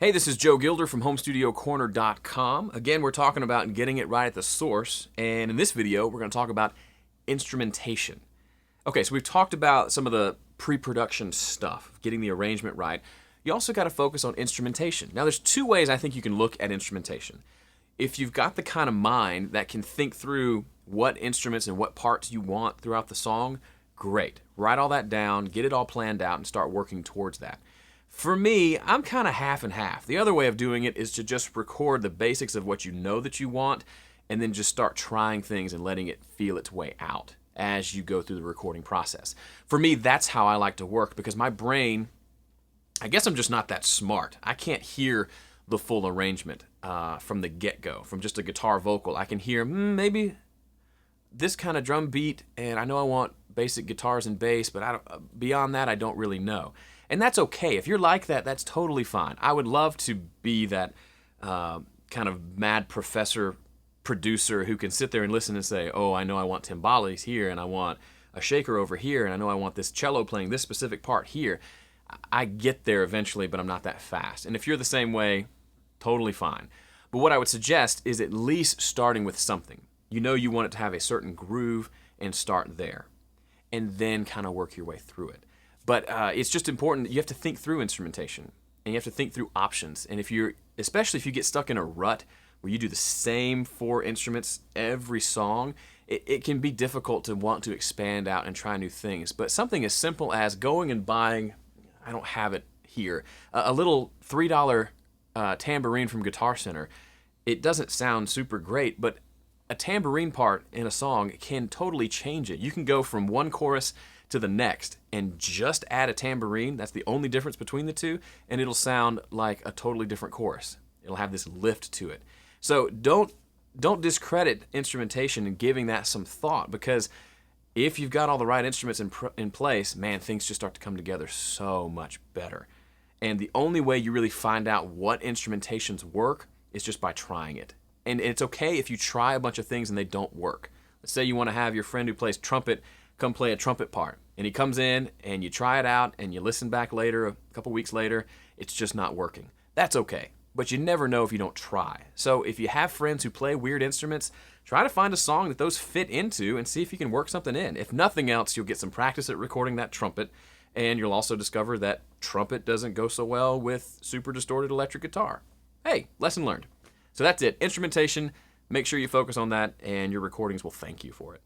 Hey, this is Joe Gilder from HomeStudioCorner.com. Again, we're talking about getting it right at the source, and in this video, we're going to talk about instrumentation. Okay, so we've talked about some of the pre-production stuff, getting the arrangement right. You also got to focus on instrumentation. Now, there's two ways I think you can look at instrumentation. If you've got the kind of mind that can think through what instruments and what parts you want throughout the song, great. Write all that down, get it all planned out, and start working towards that. For me, I'm kind of half and half. The other way of doing it is to just record the basics of what you know that you want and then just start trying things and letting it feel its way out as you go through the recording process. For me, that's how I like to work because my brain, I guess I'm just not that smart. I can't hear the full arrangement from the get-go, from just a guitar vocal. I can hear maybe this kind of drum beat, and I know I want basic guitars and bass, but beyond that, I don't really know. And that's okay. If you're like that, that's totally fine. I would love to be that kind of mad professor producer who can sit there and listen and say, oh, I know I want timbales here, and I want a shaker over here, and I know I want this cello playing this specific part here. I get there eventually, but I'm not that fast. And if you're the same way, totally fine. But what I would suggest is at least starting with something. You know you want it to have a certain groove and start there. And then kind of work your way through it. But it's just important that you have to think through instrumentation and you have to think through options. And especially if you get stuck in a rut where you do the same 4 instruments every song, it can be difficult to want to expand out and try new things. But something as simple as going and buying, I don't have it here, a little $3 tambourine from Guitar Center. It doesn't sound super great, but a tambourine part in a song can totally change it. You can go from one chorus to the next and just add a tambourine. That's the only difference between the two, and it'll sound like a totally different chorus. It'll have this lift to it. So don't discredit instrumentation and giving that some thought, because if you've got all the right instruments in place, man, things just start to come together so much better. And the only way you really find out what instrumentations work is just by trying it. And it's okay if you try a bunch of things and they don't work. Let's say you want to have your friend who plays trumpet come play a trumpet part. And he comes in and you try it out and you listen back later, a couple weeks later, it's just not working. That's okay. But you never know if you don't try. So if you have friends who play weird instruments, try to find a song that those fit into and see if you can work something in. If nothing else, you'll get some practice at recording that trumpet, and you'll also discover that trumpet doesn't go so well with super distorted electric guitar. Hey, lesson learned. So that's it. Instrumentation, make sure you focus on that, and your recordings will thank you for it.